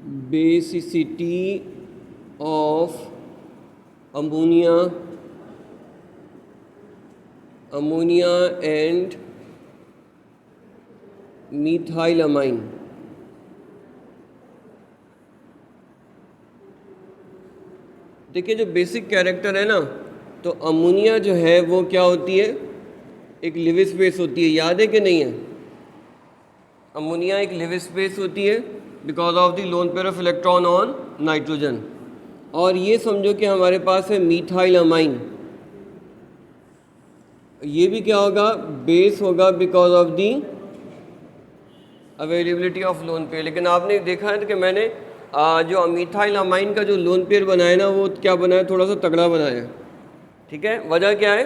basicity of ammonia and methylamine. देखिए जो basic character है ना, तो अमोनिया जो है वो क्या होती है, एक लिविस बेस होती है, याद है कि नहीं है? अमोनिया एक लिविस बेस होती है because of the lone pair of electron on nitrogen. और ये समझो कि हमारे पास है मीथाइलामाइन, ये भी क्या होगा, बेस होगा because of the availability of lone pair. लेकिन आपने देखा है कि मैंने जो मीथाइलामाइन का जो लोन पेयर बनाया ना, वो क्या बनाया, थोड़ा सा तगड़ा बनाया है। ठीक है, वजह क्या है?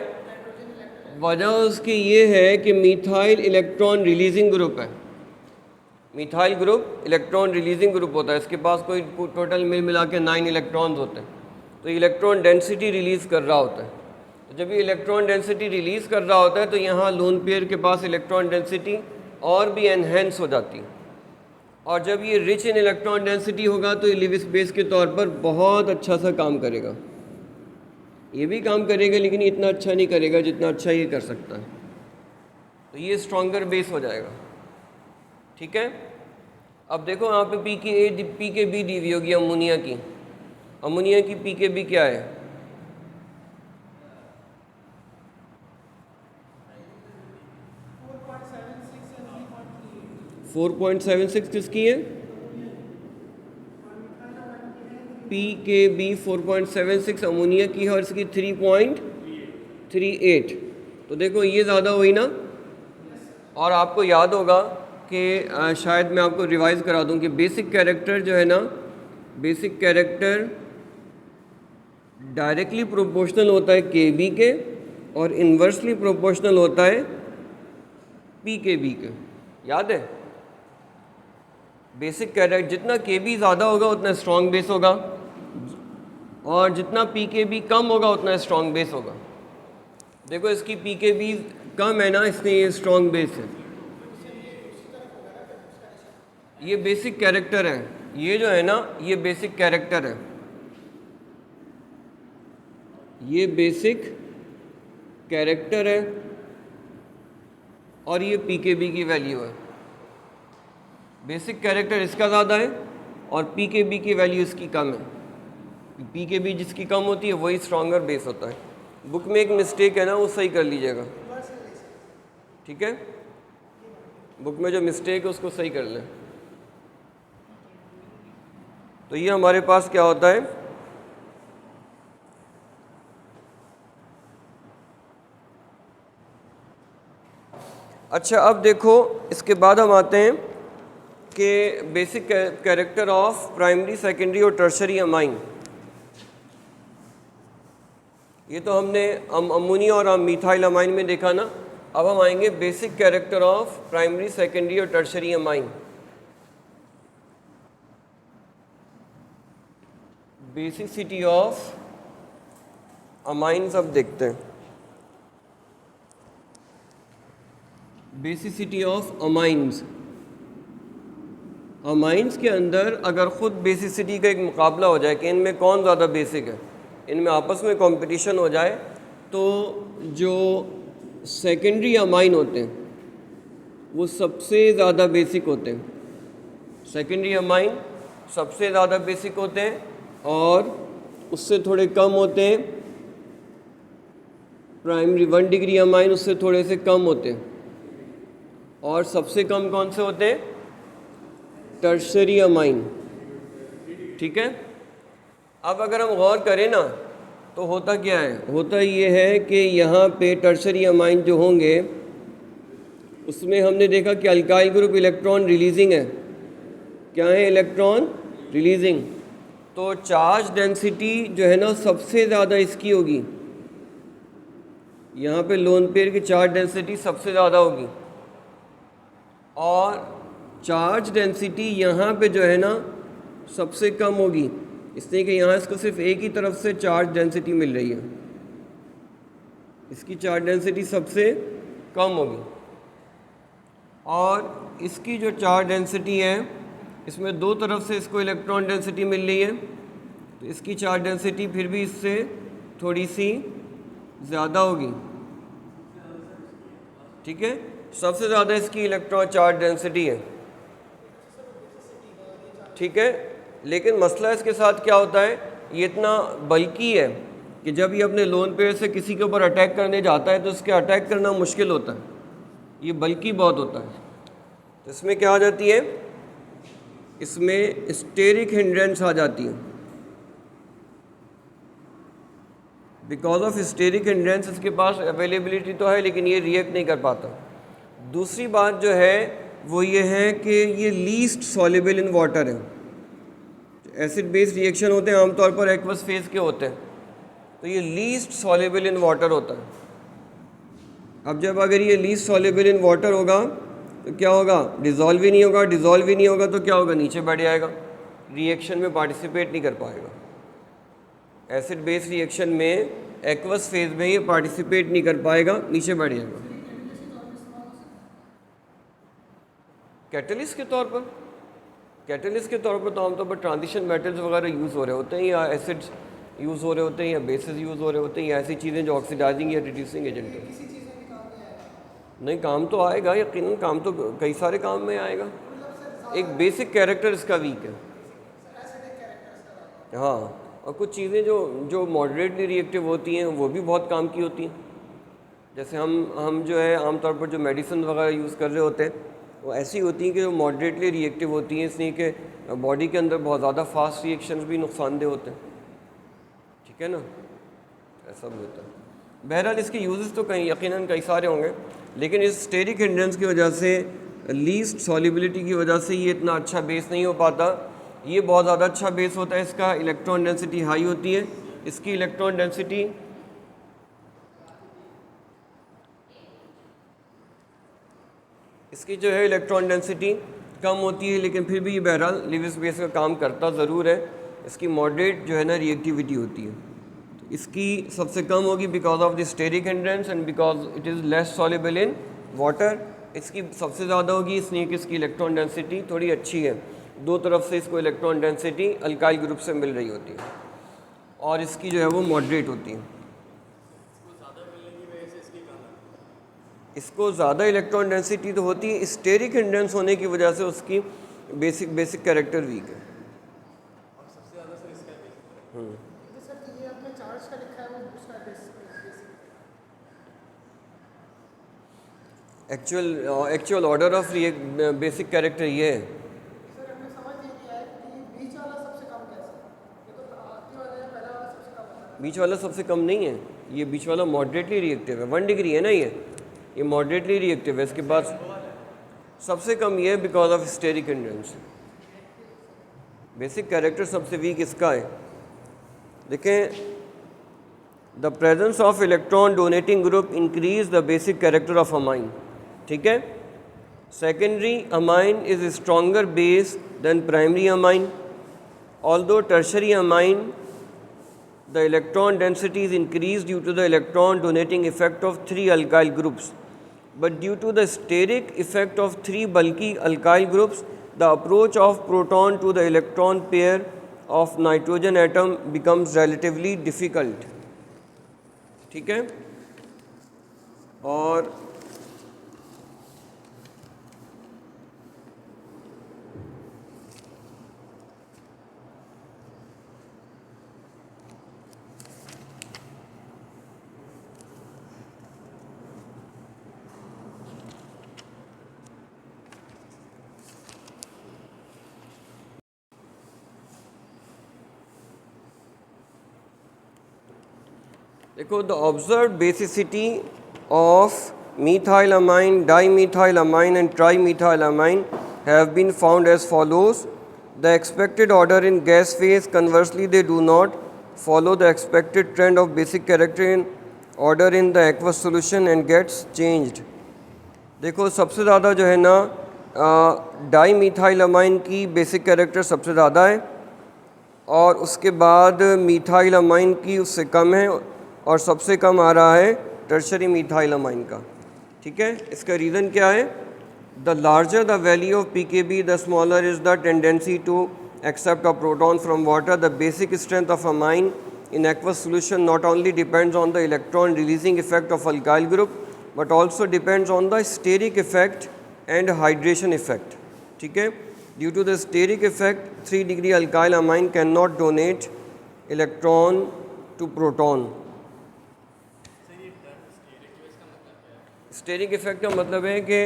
वजह उसकी ये है कि मीथाइल इलेक्ट्रॉन रिलीजिंग ग्रुप है। Methyl group electron releasing group होता है, इसके पास कोई टोटल मिला के 9 इलेक्ट्रॉन्स होते हैं, तो इलेक्ट्रॉन डेंसिटी रिलीज़ कर रहा होता है। तो जब ये इलेक्ट्रॉन डेंसिटी रिलीज़ कर रहा होता है तो यहाँ लोन पेयर के पास इलेक्ट्रॉन डेंसिटी और भी एनहेंस हो जाती है। और जब ये रिच इन इलेक्ट्रॉन डेंसिटी होगा तो ये लिविस बेस के तौर पर बहुत अच्छा सा काम करेगा। ये भी काम करेगा लेकिन इतना अच्छा नहीं करेगा जितना अच्छा ये कर सकता है, तो ये स्ट्रॉन्गर बेस हो जाएगा। ठीक है, अब देखो यहाँ पे पी के बी दी हुई होगी अमोनिया की। अमोनिया की पी के बी क्या है? 4.76 किसकी है? पी के बी 4.76 अमोनिया की है और इसकी 3.38। तो देखो ये ज़्यादा हुई ना। और आपको याद होगा कि शायद मैं आपको रिवाइज़ करा दूं कि बेसिक कैरेक्टर जो है ना, बेसिक कैरेक्टर डायरेक्टली प्रोपोर्शनल होता है के बी के और इन्वर्सली प्रोपोर्शनल होता है पी के बी के। याद है? बेसिक कैरेक्टर जितना के बी ज़्यादा होगा उतना स्ट्रॉन्ग बेस होगा, और जितना पी के बी कम होगा उतना स्ट्रॉन्ग बेस होगा। देखो इसकी पी के बी कम है ना, इसलिए ये स्ट्रॉन्ग बेस है। ये बेसिक कैरेक्टर है, ये जो है ना ये बेसिक कैरेक्टर है, ये बेसिक कैरेक्टर है और ये पी के बी की वैल्यू है। बेसिक कैरेक्टर इसका ज़्यादा है और पी के बी की वैल्यू इसकी कम है। पी के बी जिसकी कम होती है वही स्ट्रॉन्गर बेस होता है। बुक में एक मिस्टेक है ना, वो सही कर लीजिएगा। ठीक है, बुक में जो मिस्टेक है उसको सही कर लें। तो ये हमारे पास क्या होता है, अच्छा अब देखो इसके बाद हम आते हैं कि basic character of primary, secondary और टर्शरी अमाइन। ये तो हमने अमोनिया और मीथाइल अमाइन में देखा ना। अब हम आएंगे basic character of primary, secondary और tertiary amine. Basicity of amines अब देखते हैं। बेसिसिटी ऑफ अमाइंस, अमाइंस के अंदर अगर ख़ुद बेसिसिटी का एक मुकाबला हो जाए कि इनमें कौन ज़्यादा बेसिक है, इनमें आपस में कंपटीशन हो जाए, तो जो सेकेंडरी अमाइन होते हैं वो सबसे ज़्यादा बेसिक होते हैं। सेकेंडरी अमाइन सबसे ज़्यादा बेसिक होते हैं और उससे थोड़े कम होते हैं प्राइमरी। 1 डिग्री अमाइन उससे थोड़े से कम होते हैं। और सबसे कम कौन से होते हैं? Tertiary amine. ठीक है, अब अगर हम गौर करें ना तो होता क्या है, होता ये है कि यहाँ पे टर्शरी अमाइन जो होंगे उसमें हमने देखा कि अल्काइल ग्रुप इलेक्ट्रॉन रिलीजिंग है। क्या है? Electron releasing. तो चार्ज डेंसिटी जो है ना सबसे ज़्यादा इसकी होगी, यहाँ पे लोन पेयर की चार्ज डेंसिटी सबसे ज़्यादा होगी। और चार्ज डेंसिटी यहाँ पे जो है ना सबसे कम होगी, इसलिए कि यहाँ इसको सिर्फ एक ही तरफ से चार्ज डेंसिटी मिल रही है, इसकी चार्ज डेंसिटी सबसे कम होगी। और इसकी जो चार्ज डेंसिटी है इसमें दो तरफ से इसको इलेक्ट्रॉन डेंसिटी मिल रही है, तो इसकी चार्ज डेंसिटी फिर भी इससे थोड़ी सी ज़्यादा होगी। ठीक है, सबसे ज़्यादा इसकी इलेक्ट्रॉन चार्ज डेंसिटी है। ठीक है, लेकिन मसला इसके साथ क्या होता है, ये इतना बल्की है कि जब ये अपने लोन पेयर से किसी के ऊपर अटैक करने जाता है तो इसके अटैक करना मुश्किल होता है, ये बल्की बहुत होता है। तो इसमें क्या आ जाती है, इसमें स्टेरिक हिंड्रेंस आ जाती है। बिकॉज ऑफ स्टेरिक हिंड्रेंस इसके पास अवेलेबिलिटी तो है लेकिन ये रिएक्ट नहीं कर पाता। दूसरी बात जो है वो ये है कि ये लीस्ट सॉल्युबल इन वाटर है। एसिड बेस्ड रिएक्शन होते हैं आमतौर पर एक्वस फेज के होते हैं, तो ये लीस्ट सॉल्युबल इन वाटर होता है। अब जब अगर ये लीस्ट सॉल्युबल इन वाटर होगा तो क्या होगा, डिज़ोल्व ही नहीं होगा। डिज़ोल्व ही नहीं होगा तो क्या होगा, नीचे बढ़ जाएगा, रिएक्शन में पार्टिसिपेट नहीं कर पाएगा। एसिड बेस्ड रिएक्शन में एक्वस फेज में ये पार्टिसिपेट नहीं कर पाएगा, नीचे बढ़ जाएगा। कैटलिस्ट के तौर पर, कैटलिस्ट के तौर पर तो आमतौर पर ट्रांजिशन मेटल्स वगैरह यूज़ हो रहे होते हैं, या एसिड्स यूज़ हो रहे होते हैं, या बेसिस यूज़ हो रहे होते हैं, या ऐसी चीज़ें जो ऑक्सीडाइजिंग या रिड्यूसिंग एजेंट है। नहीं, काम तो आएगा यकीनन, काम तो कई सारे काम में आएगा। एक बेसिक कैरेक्टर इसका वीक है। हाँ, और कुछ चीज़ें जो मॉडरेटली रिएक्टिव होती हैं वो भी बहुत काम की होती हैं। जैसे हम जो है आमतौर पर जो मेडिसिन वगैरह यूज़ कर रहे होते हैं वो ऐसी होती हैं कि जो मॉडरेटली रिएक्टिव होती हैं, इसलिए कि बॉडी के अंदर बहुत ज़्यादा फास्ट रिएक्शंस भी नुकसानदेह होते हैं। ठीक है ना, ऐसा भी होता है। बहरहाल इसके यूजेस तो यकीनन कई सारे होंगे, लेकिन इस स्टेरिक हिंड्रेंस की वजह से, लीस्ट सॉल्युबिलिटी की वजह से ये इतना अच्छा बेस नहीं हो पाता। ये बहुत ज़्यादा अच्छा बेस होता है, इसका इलेक्ट्रॉन डेंसिटी हाई होती है। इसकी इलेक्ट्रॉन डेंसिटी इसकी जो है इलेक्ट्रॉन डेंसिटी कम होती है, लेकिन फिर भी ये बहरहाल लिविस बेस का काम करता ज़रूर है। इसकी मॉडरेट जो है ना रिएक्टिविटी होती है। तो इसकी सबसे कम होगी because of the steric hindrance and because it is less soluble in water. इसकी सबसे ज़्यादा होगी इसलिए कि इसकी इलेक्ट्रॉन डेंसिटी थोड़ी अच्छी है, दो तरफ से इसको इलेक्ट्रॉन डेंसिटी अल्काइल ग्रुप से मिल रही होती है, और इसकी जो है वो मॉडरेट होती है। इसको ज़्यादा इलेक्ट्रॉन डेंसिटी तो होती है, स्टेरिक हिंड्रेंस होने की वजह से उसकी बेसिक कैरेक्टर वीक है। Actual order of basic character ये है। बीच वाला सबसे कम नहीं है, ये बीच वाला मॉडरेटली रिएक्टिव है। 1 डिग्री है ना, ये मॉडरेटली रिएक्टिव है। इसके बाद सबसे कम ये है because of steric hindrance. Basic character सबसे वीक इसका है। देखें, the presence of electron donating group increase the basic character of amine. ठीक है, secondary amine is stronger base than primary amine. Although tertiary amine the electron density is increased due to the electron donating effect of 3 alkyl groups, but due to the steric effect of 3 bulky alkyl groups, the approach of proton to the electron pair of nitrogen atom becomes relatively difficult. ठीक है, और देखो, the observed basicity of methylamine, dimethylamine and trimethylamine have been found as follows. The expected order in gas phase, conversely they do not follow the expected trend of basic character in order in the aqueous solution and gets changed. देखो, सबसे ज़्यादा जो है ना डाईमीथाइलामाइन की basic character सबसे ज़्यादा है, और उसके बाद मीथाइलामाइन की उससे कम है, और सबसे कम आ रहा है टर्शरी मीथाइलामाइन का। ठीक है, इसका रीज़न क्या है The larger the value of pKb, the smaller is the tendency to accept a proton from water. The basic strength of amine in aqueous solution not only depends on the electron releasing effect of alkyl group, but also depends on the steric effect and hydration effect. ठीक है, due to the steric effect 3 degree alkyl amine cannot donate electron to proton. Steric effect का मतलब है कि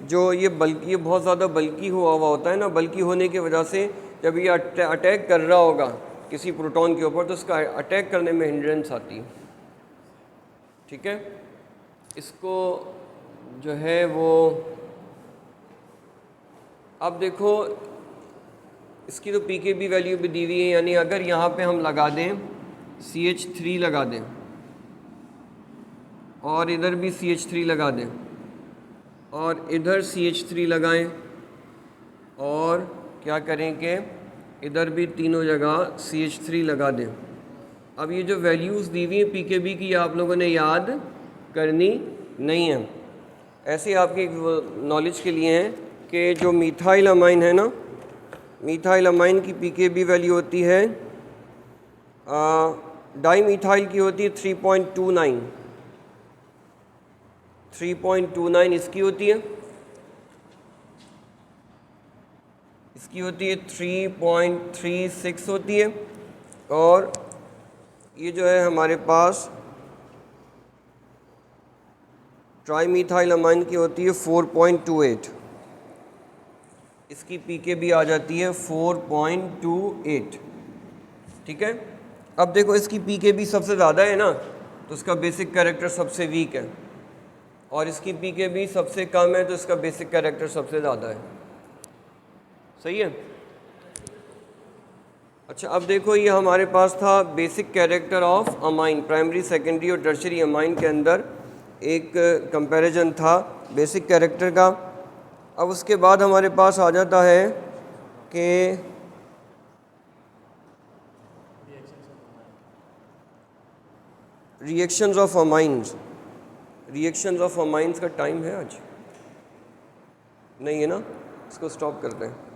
जो ये बहुत ज़्यादा बल्कि हुआ होता है ना, बल्कि होने की वजह से जब ये अटैक कर रहा होगा किसी प्रोटॉन के ऊपर तो उसका अटैक करने में हिंड्रेंस आती है। ठीक है, इसको जो है वो अब देखो इसकी तो pKb वैल्यू भी दी हुई है, यानी अगर यहाँ पे हम लगा दें CH3 लगा दें और इधर भी CH3 लगा दें और इधर CH3 लगाएं और क्या करें कि इधर भी तीनों जगह CH3 लगा दें। अब ये जो वैल्यूज़ दी हुई हैं pKb की आप लोगों ने याद करनी नहीं है, ऐसे आपकी नॉलेज के लिए हैं कि जो मीथाइल अमाइन है ना, मीथाइल अमाइन की pKb वैल्यू होती है डाई मीथाइल की होती है 3.29 इसकी होती है, इसकी होती है 3.36 होती है, और ये जो है हमारे पास ट्राई मीथाइल अमाइन की होती है 4.28, इसकी pKb आ जाती है 4.28। ठीक है, अब देखो इसकी pKb सबसे ज़्यादा है ना तो इसका बेसिक कैरेक्टर सबसे वीक है, और इसकी pKb सबसे कम है तो इसका बेसिक कैरेक्टर सबसे ज़्यादा है। सही है। अच्छा, अब देखो ये हमारे पास था basic character of amine, primary secondary और टर्शरी अमाइन के अंदर एक कंपैरिजन था बेसिक कैरेक्टर का। अब उसके बाद हमारे पास आ जाता है कि reactions of amines. Reactions of amines का टाइम है आज नहीं है ना, इसको स्टॉप करते हैं।